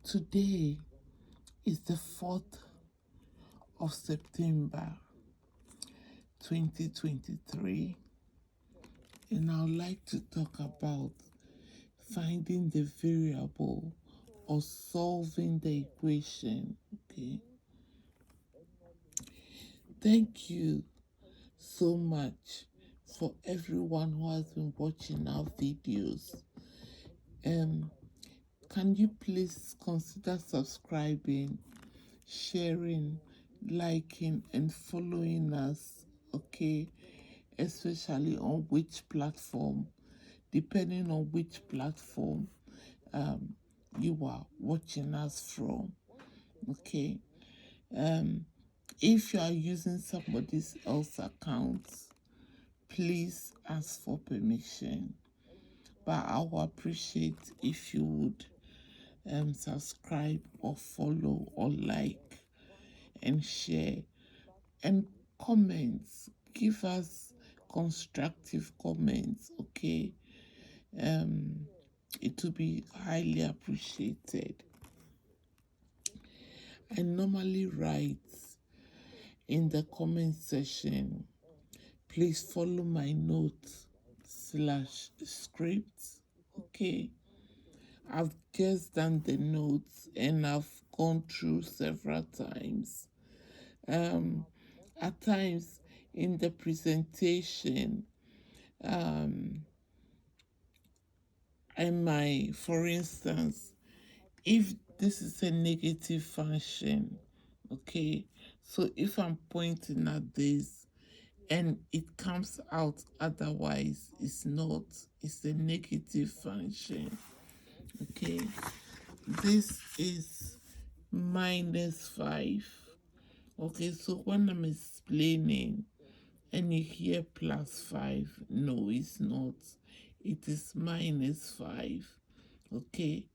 Today is the 4th of September 2023, and I'd like to talk about finding the variable or solving the equation. Okay, thank you so much for everyone who has been watching our videos. Can you please consider subscribing, sharing, liking, and following us? Okay, especially on which platform, depending on which platform you are watching us from. Okay, if you are using somebody else's account, please ask for permission. But I will appreciate if you would subscribe or follow or like and share and comments. Give us constructive comments, okay? It will be highly appreciated. I normally write in the comment section, please follow my notes / script, okay? I've just done the notes and I've gone through several times. At times in the presentation, for instance, if this is a negative function, okay, so if I'm pointing at this and it comes out otherwise, it's not, it's a negative function, okay. This is -5. Okay, so when I'm explaining and you hear +5, no, it's not. It is -5. Okay.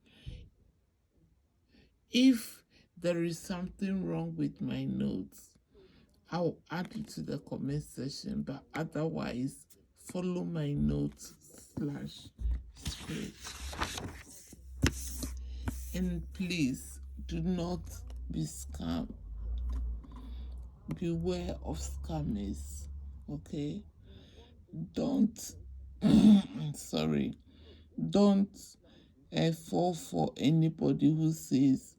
If there is something wrong with my notes, I'll add it to the comment section, but otherwise, follow my notes / script. And please do not be scammed. Beware of scammers, okay? Don't don't fall for anybody who says,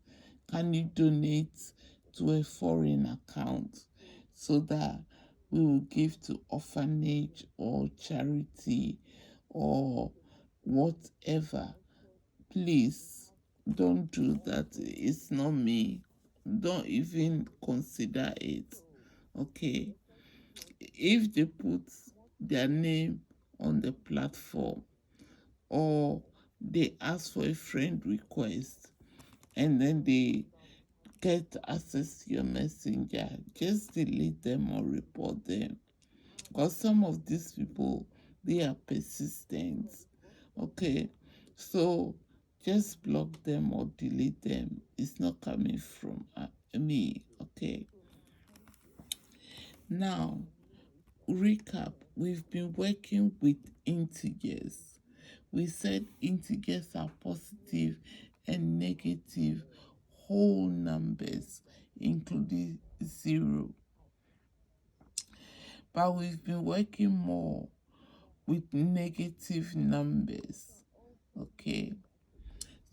can you donate to a foreign account so that we will give to orphanage or charity or whatever. Please don't do that. It's not me. Don't even consider it, okay? If they put their name on the platform or they ask for a friend request and then they get access to your messenger, just delete them or report them. Because some of these people, they are persistent, okay? So just block them or delete them. It's not coming from me, okay? Now, recap, we've been working with integers. We said integers are positive and negative whole numbers, including 0. But we've been working more with negative numbers, okay?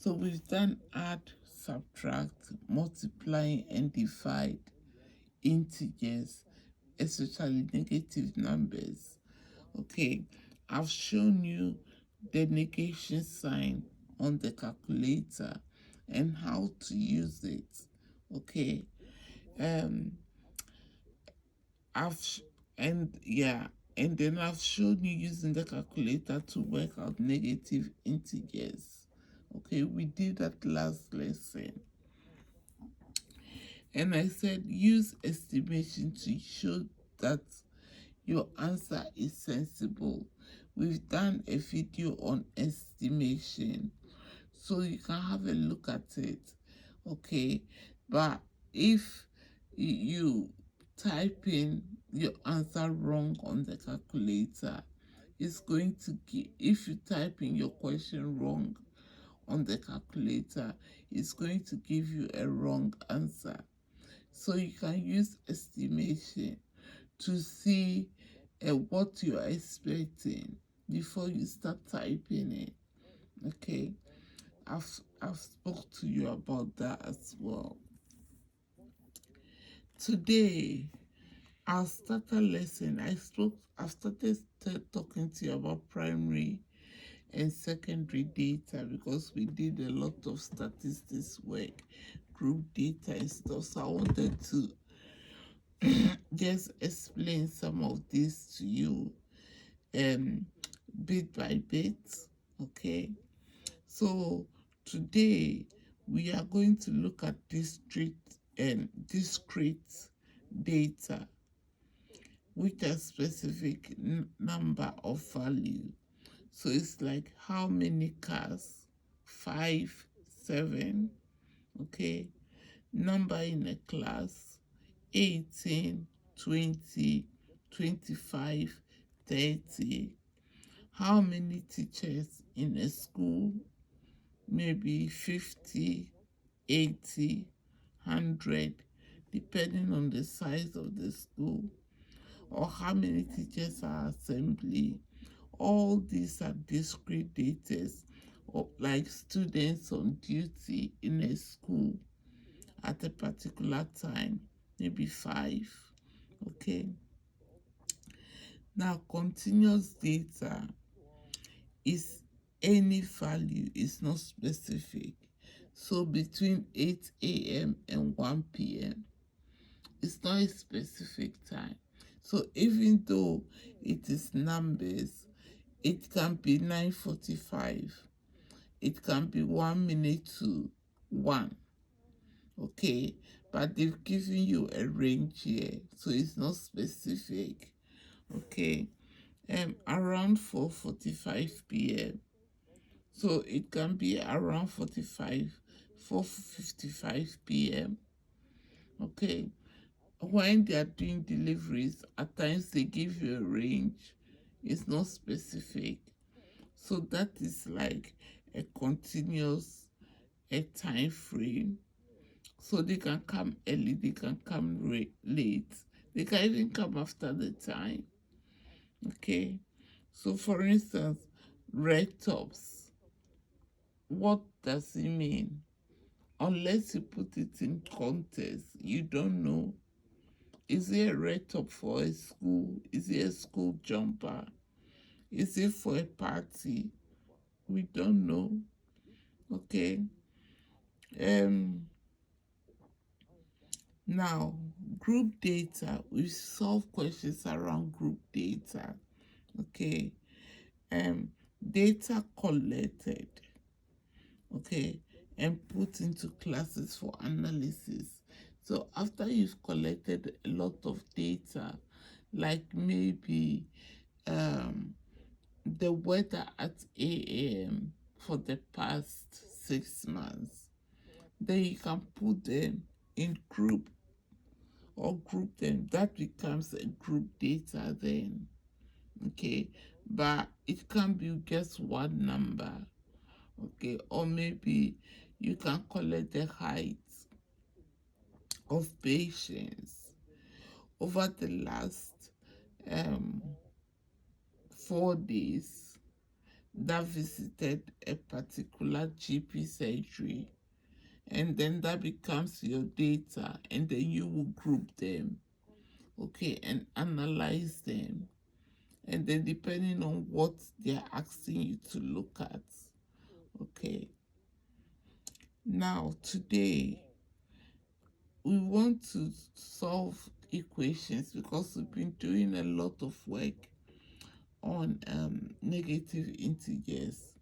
So we've done add, subtract, multiply, and divide integers, especially negative numbers. Okay, I've shown you the negation sign on the calculator and how to use it. Okay, and then I've shown you using the calculator to work out negative integers. Okay, we did that last lesson. And I said use estimation to show that your answer is sensible. We've done a video on estimation, so you can have a look at it, okay? But if you type in your answer wrong on the calculator, it's going to give, if you type in your question wrong on on the calculator, it's going to give you a wrong answer. So you can use estimation to see what you are expecting before you start typing it. Okay, I've spoke to you about that as well. Today, I'll start a lesson. I've started talking to you about primary and secondary data because we did a lot of statistics work, group data and stuff. So I wanted to just explain some of this to you um bit by bit. Okay. So today we are going to look at discrete data, which are specific number of value. So it's like how many cars? 5, 7, okay? Number in a class, 18, 20, 25, 30. How many teachers in a school? Maybe 50, 80, 100, depending on the size of the school. Or how many teachers are assembly. All these are discrete data, or like students on duty in a school at a particular time, maybe 5. Okay. Now, continuous data is any value, it's not specific. So between 8 a.m. and 1 p.m., it's not a specific time. So even though it is numbers, it can be 9:45. It can be 1 minute to 1. Okay, but they've given you a range here, so it's not specific. Okay, around 4:45 p.m. So it can be around 4:55 p.m. Okay, when they are doing deliveries, at times they give you a range. It's not specific. So that is like a continuous a time frame. So they can come early, they can come late, they can even come after the time. Okay. So for instance, red tops. What does it mean? Unless you put it in context, you don't know. Is it a red top for a school? Is it a school jumper? Is it for a party? We don't know. Okay. Now, group data, we solve questions around group data. Okay. Data collected, okay, and put into classes for analysis. So after you've collected a lot of data, like maybe the weather at 8 a.m. for the past 6 months, then you can put them in group or group them. That becomes a group data then. Okay, but it can be just one number. Okay, or maybe you can collect the height of patients over the last 4 days that visited a particular GP surgery, and then that becomes your data, and then you will group them, okay, and analyze them, and then depending on what they're asking you to look at. Okay, now today we want to solve equations because we've been doing a lot of work on negative integers.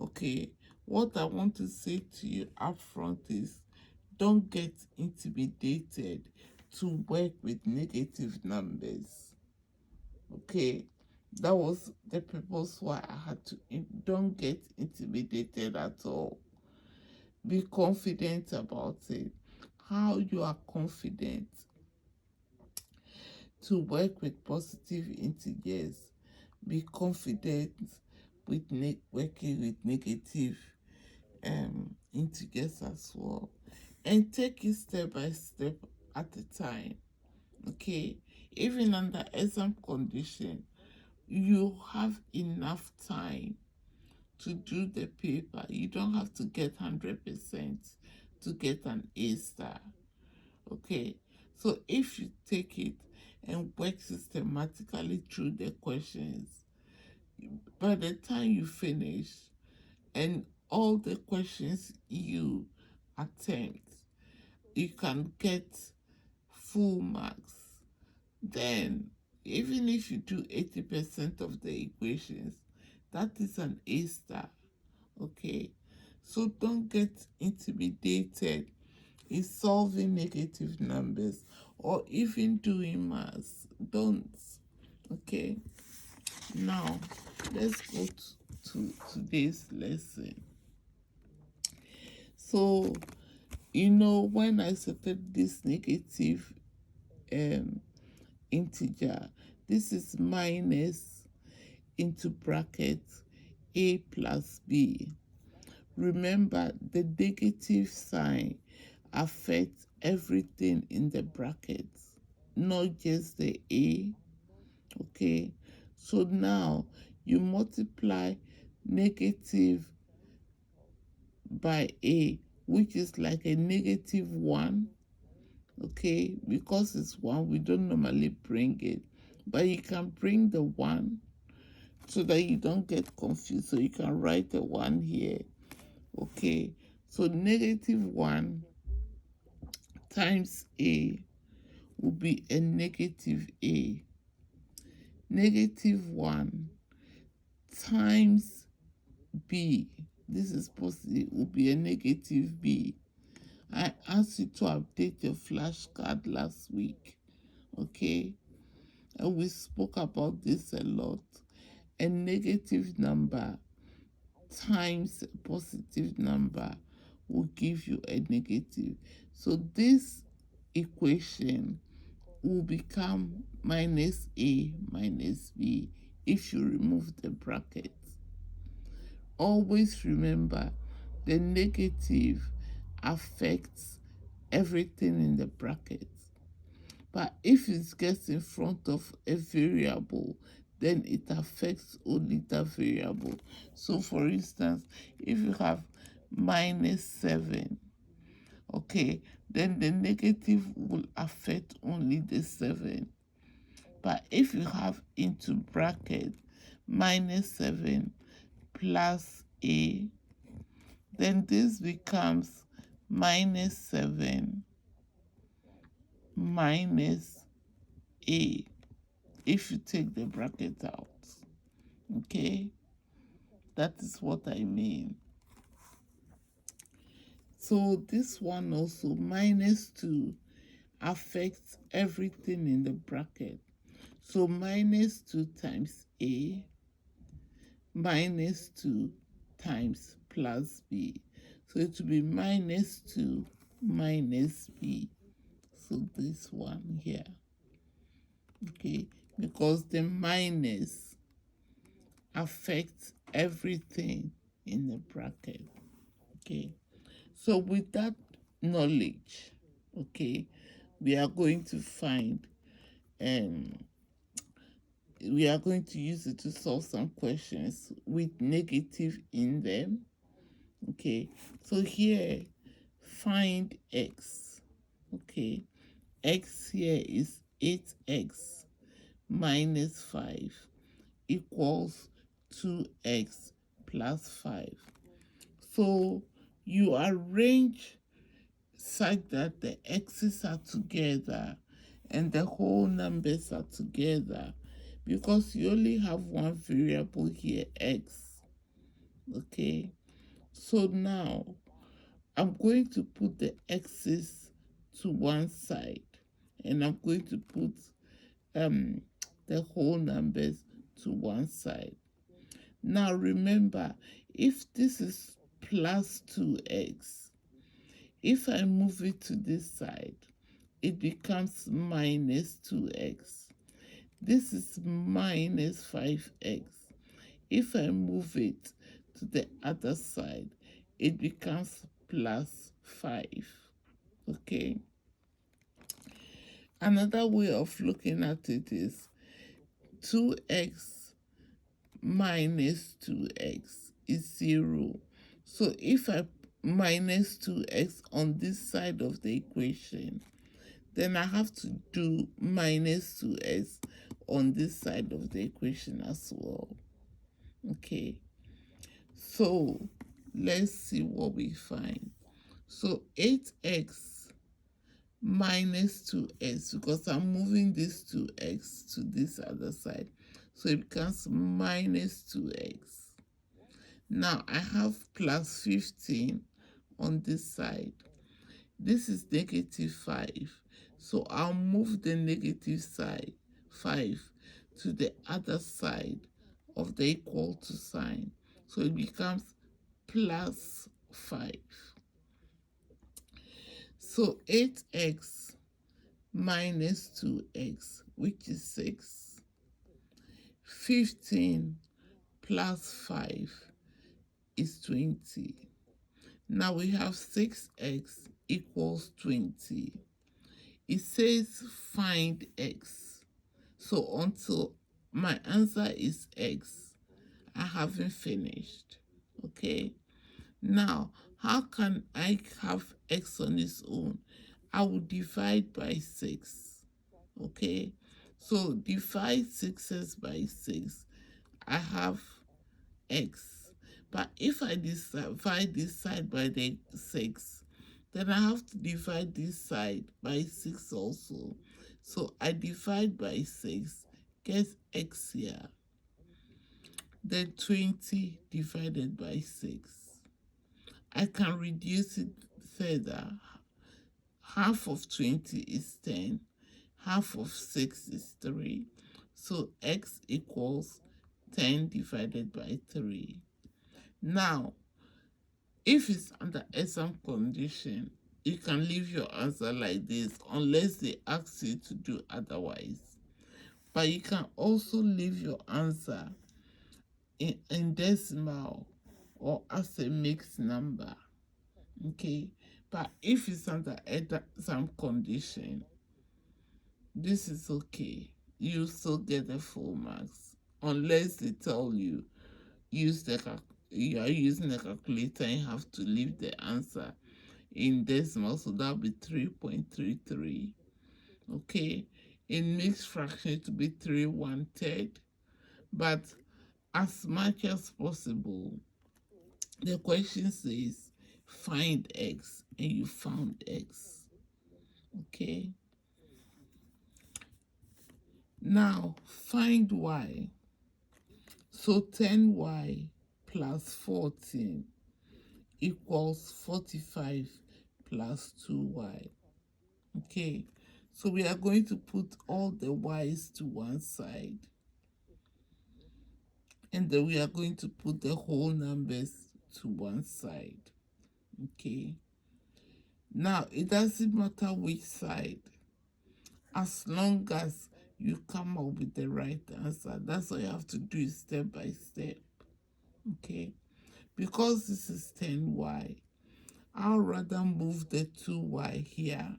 Okay, what I want to say to you up front is don't get intimidated to work with negative numbers. Okay, that was the purpose why I had to. Don't get intimidated at all. Be confident about it. How you are confident to work with positive integers, be confident with working with negative integers as well. And take it step by step at a time. Okay? Even under exam condition, you have enough time to do the paper. You don't have to get 100% to get an A star. Okay? So if you take it and work systematically through the questions, by the time you finish and all the questions you attempt, you can get full marks. Then, even if you do 80% of the equations, that is an A star. Okay? So don't get intimidated in solving negative numbers or even doing maths. Don't. Okay? Now, let's go to today's lesson. So, when I started this negative integer, this is minus into bracket a plus b. Remember, the negative sign affects everything in the brackets, not just the a. Okay, so now you multiply negative by a, which is like a negative 1. Okay, because it's 1, we don't normally bring it, but you can bring the 1 so that you don't get confused. So you can write a 1 here. Okay, so negative 1 times a will be a negative a. Negative 1 times b, this is positive, will be a negative b. I asked you to update your flashcard last week, okay? And we spoke about this a lot. A negative number times a positive number will give you a negative. So this equation will become minus a minus b if you remove the bracket. Always remember, the negative affects everything in the bracket. But if it gets in front of a variable, then it affects only that variable. So for instance, if you have minus 7, okay, then the negative will affect only the 7. But if you have into bracket minus 7 plus a, then this becomes minus 7 minus a if you take the bracket out. Okay, that is what I mean. So this one also, minus 2, affects everything in the bracket. So minus 2 times a minus 2 times plus b. So it will be minus 2 minus b. So this one here. Okay, because the minus affects everything in the bracket. Okay, so with that knowledge, okay, we are going to find we are going to use it to solve some questions with negative in them. Okay, so here, find x. Okay, x here is 8x minus 5 equals 2x plus 5. So you arrange such that the x's are together and the whole numbers are together, because you only have one variable here, x. Okay, so now I'm going to put the x's to one side and I'm going to put the whole numbers to one side. Now remember, if this is plus 2x, if I move it to this side, it becomes minus 2x. This is minus 5x. If I move it to the other side, it becomes plus 5. Okay. Another way of looking at it is 2x minus 2x is 0. So if I minus 2x on this side of the equation, then I have to do minus 2x on this side of the equation as well. Okay, so let's see what we find. So 8x minus 2x, because I'm moving this 2x to this other side, so it becomes minus 2x. Now I have plus 15 on this side. This is negative 5, so I'll move the negative side 5 to the other side of the equal to sign, so it becomes plus 5. So 8x minus 2x, which is 6. 15 plus 5 is 20. Now we have 6x equals 20. It says find x. So until my answer is x, I haven't finished. Okay. Now, how can I have x on its own? I will divide by 6. Okay. So divide 6x by 6. I have x. But if I divide this side by the 6, then I have to divide this side by 6 also. So I divide by 6, get x here. Then 20 divided by 6. I can reduce it further. Half of 20 is 10. Half of 6 is 3. So x equals 10 divided by 3. Now, if it's under exam condition, you can leave your answer like this unless they ask you to do otherwise. But you can also leave your answer in decimal or as a mixed number. Okay, but if it's under exam condition, this is okay. You still get the full marks unless they tell you you are using a calculator and you have to leave the answer in decimal, so that'll be 3.33. Okay, in mixed fraction it will be 3/1/3, but as much as possible, the question says find x and you found x. Okay, now find y. So 10y plus 14 equals 45 plus 2y. Okay, so we are going to put all the y's to one side, and then we are going to put the whole numbers to one side. Okay, now it doesn't matter which side, as long as you come up with the right answer. That's all you have to do, is step by step. Okay, because this is 10y, I'll rather move the 2y here,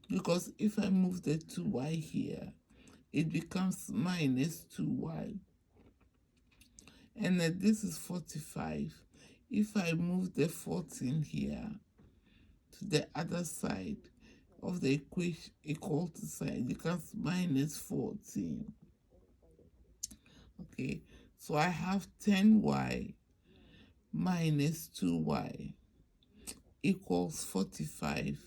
because if I move the 2y here, it becomes minus 2y. And then this is 45. If I move the 14 here to the other side of the equation, equal to sign, it becomes minus 14. Okay, so I have 10y minus 2y equals 45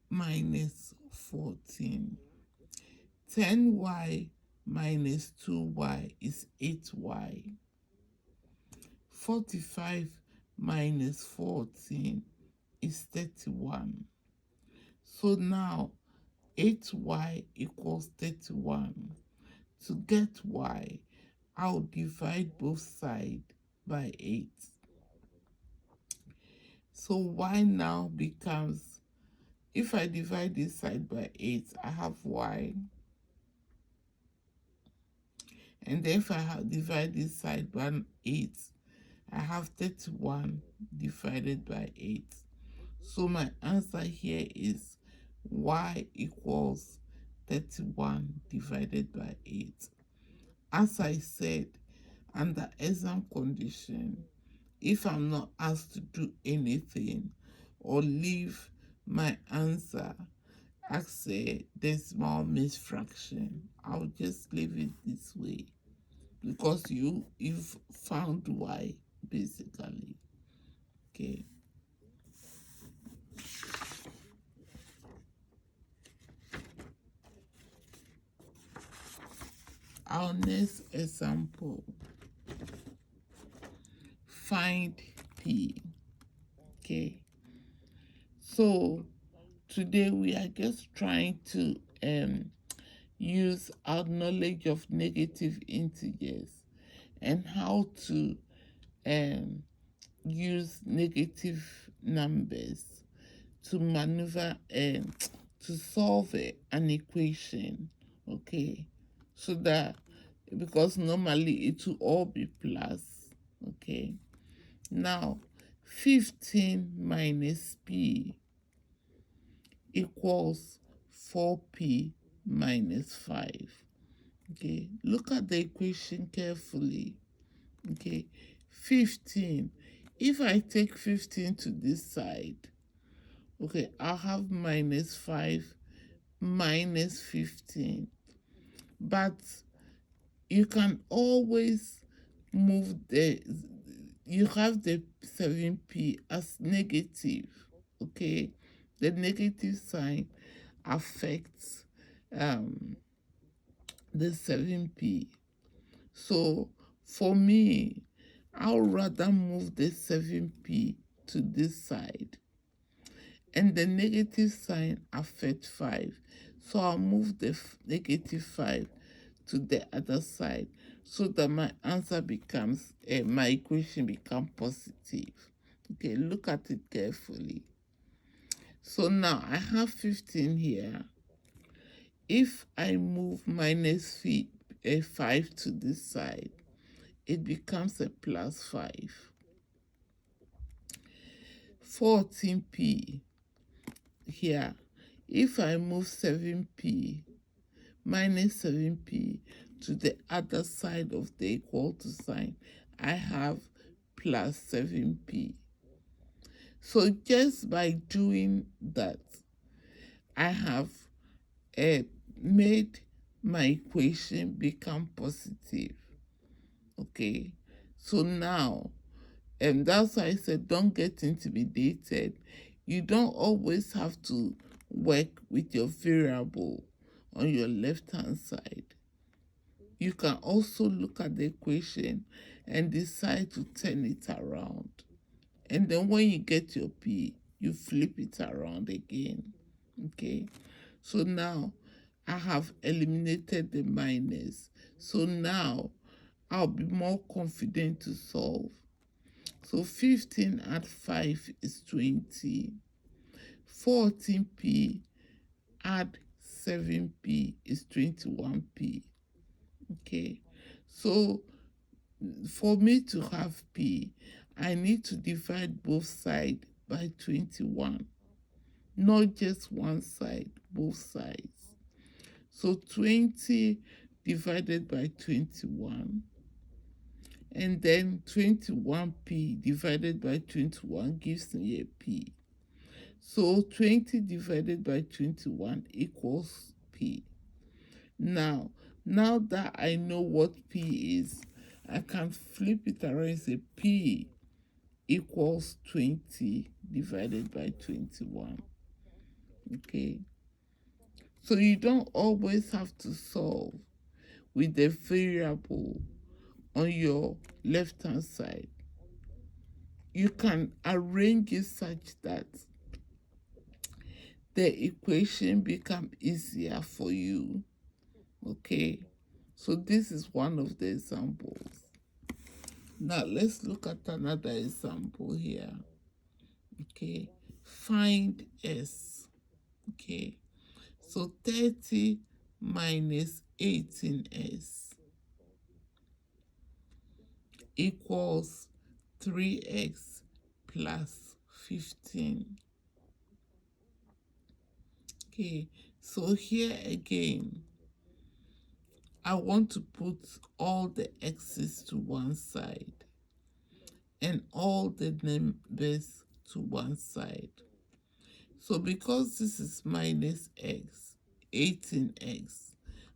minus 14. 10y minus 2y is 8y. 45 minus 14 is 31. So now 8y equals 31. To get y, I'll divide both sides by 8. So y now becomes, if I divide this side by 8, I have y. And then if I divide this side by 8, I have 31 divided by 8. So my answer here is y equals 31 divided by 8. As I said, under exam condition, if I'm not asked to do anything or leave my answer as a decimal misfraction, I'll just leave it this way because you've found y basically. Okay. Our next example, find p. Okay, so today we are just trying to use our knowledge of negative integers and how to use negative numbers to maneuver to solve an equation. Okay, so that because normally it will all be plus. Okay, now 15 minus p equals 4p minus 5. Okay, look at the equation carefully. Okay, 15. If I take 15 to this side, okay, I'll have minus 5 minus 15. But you can always move you have the 7p as negative. Okay, the negative sign affects the 7p. So for me, I'll rather move the 7p to this side, and the negative sign affects 5. So I'll move the negative 5 to the other side so that my answer becomes, my equation becomes positive. Okay, look at it carefully. So now I have 15 here. If I move minus 5 to this side, it becomes a plus 5. 14p here. If I move 7p minus 7p to the other side of the equal to sign, I have plus 7p. So just by doing that, I have made my equation become positive. Okay, so now, and that's why I said don't get intimidated. You don't always have to work with your variable on your left hand side. You can also look at the equation and decide to turn it around. And then when you get your p, you flip it around again. Okay, so now I have eliminated the minus. So now I'll be more confident to solve. So 15 add 5 is 20. 14p add 7p is 21p. Okay, so for me to have p, I need to divide both sides by 21. Not just one side, both sides. So 20 divided by 21, and then 21p divided by 21 gives me a p. So 20 divided by 21 equals p. Now that I know what p is, I can flip it around and say p equals 20 divided by 21. Okay, so you don't always have to solve with the variable on your left hand side. You can arrange it such that the equation become easier for you. Okay, so this is one of the examples. Now let's look at another example here. Okay, find s. Okay, so 30 minus 18s equals 3x plus 15. Okay, so here again, I want to put all the x's to one side and all the numbers to one side. So because this is minus x, 18x,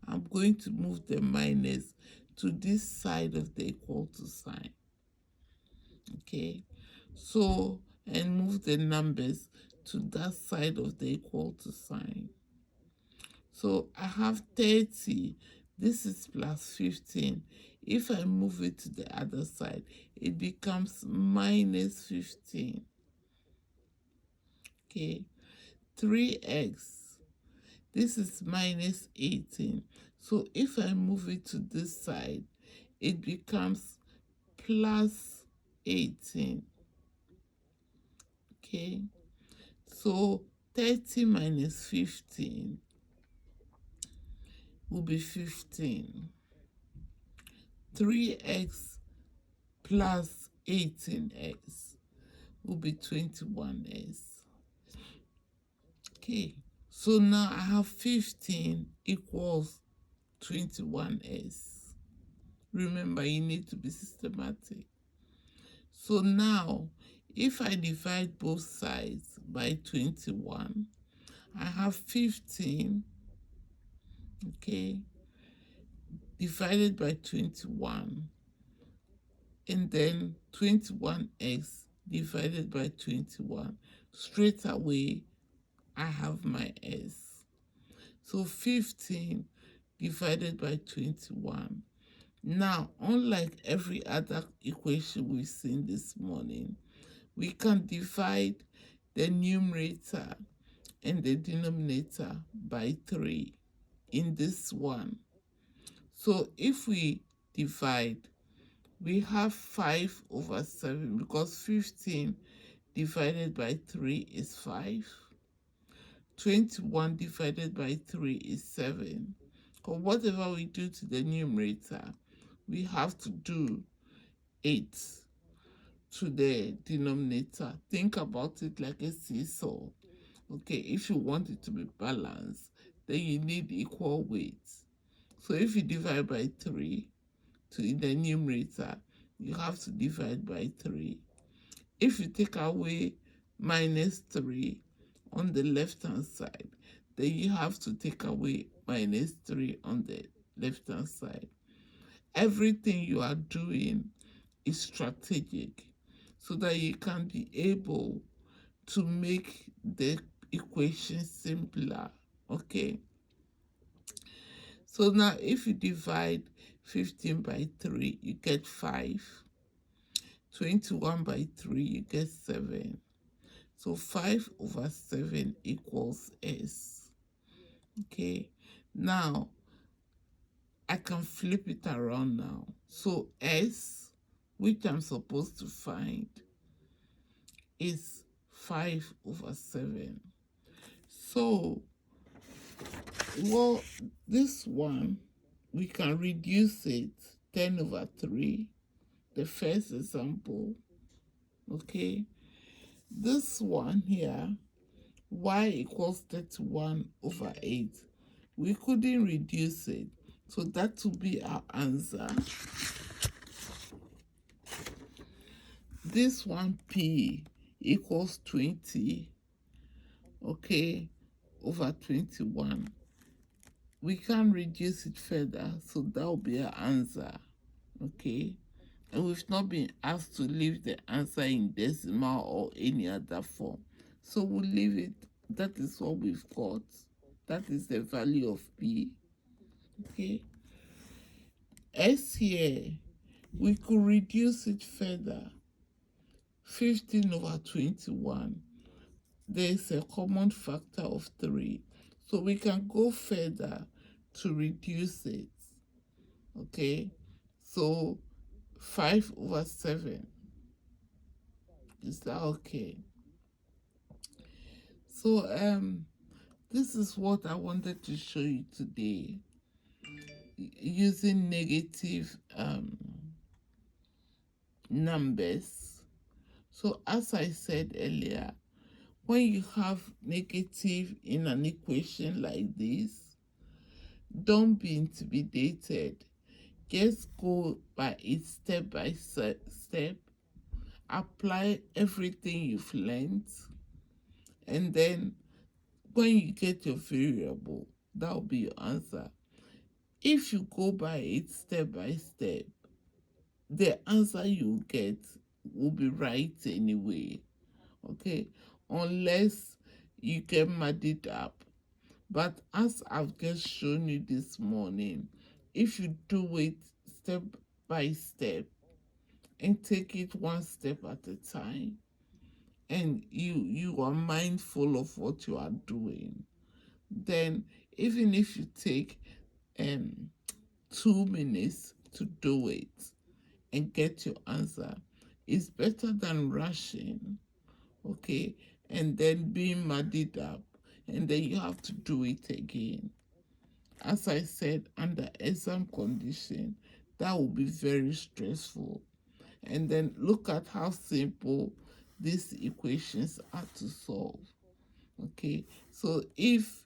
I'm going to move the minus to this side of the equal to sign. Okay, so and move the numbers to that side of the equal to sign. So I have 30. This is plus 15. If I move it to the other side, it becomes minus 15. Okay, 3x. This is minus 18. So if I move it to this side, it becomes plus 18. Okay, so 30 minus 15 will be 15. 3x plus 18x will be 21x. Okay, so now I have 15 equals 21s. Remember, you need to be systematic. So now, if I divide both sides by 21, I have 15, okay, divided by 21, and then 21x divided by 21. Straight away, I have my s. So 15 divided by 21. Now, unlike every other equation we've seen this morning, we can divide the numerator and the denominator by 3 in this one. So if we divide, we have 5 over 7 because 15 divided by 3 is 5. 21 divided by 3 is 7. Because whatever we do to the numerator, we have to do 8 to the denominator. Think about it like a seesaw. Okay, if you want it to be balanced, then you need equal weights. So if you divide by 3 to the numerator, you have to divide by 3. If you take away minus 3 on the left-hand side, then you have to take away minus 3 on the left-hand side. Everything you are doing is strategic so that you can be able to make the equation simpler. Okay, so now if you divide 15 by 3, you get 5. 21 by 3, you get 7. So 5 over 7 equals s. Okay, now I can flip it around now. So s, which I'm supposed to find, is 5 over 7. So, well, this one, we can reduce it 10 over 3, the first example. Okay, this one here, y equals 31 over 8. We couldn't reduce it, so that will be our answer. This one, p equals 20, okay, over 21. We can reduce it further, so that will be our answer, okay? And we've not been asked to leave the answer in decimal or any other form. So we'll leave it. That is what we've got. That is the value of p, okay? S here, we could reduce it further. 15 over 21. There is a common factor of 3. So we can go further to reduce it. Okay? So 5 over 7. Is that okay? So this is what I wanted to show you today, using negative numbers So as I said earlier, when you have negative in an equation like this, don't be intimidated. Just go by it step by step. Apply everything you've learned, and then when you get your variable, that will be your answer. If you go by it step by step, the answer you get will be right anyway. Okay, unless you get muddled up. But as I've just shown you this morning, if you do it step by step and take it one step at a time, and you are mindful of what you are doing, then even if you take um 2 minutes to do it and get your answer, it's better than rushing, okay, and then being muddled up, and then you have to do it again. As I said, under exam condition, that will be very stressful. And then look at how simple these equations are to solve. Okay, so if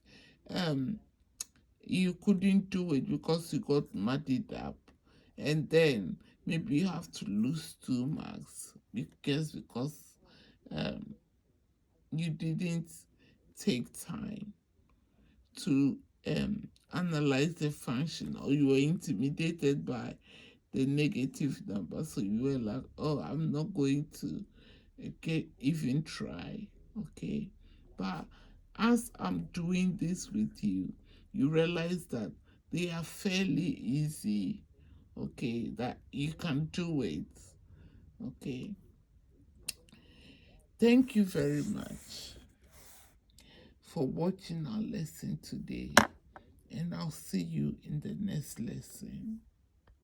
um you couldn't do it because you got muddled up, and then maybe you have to lose 2 marks because um you didn't take time to analyze the function, or you were intimidated by the negative number, so you were like, oh, I'm not going to even try. Okay, but as I'm doing this with you, you realize that they are fairly easy. Okay, that you can do it. Okay, thank you very much for watching our lesson today, and I'll see you in the next lesson.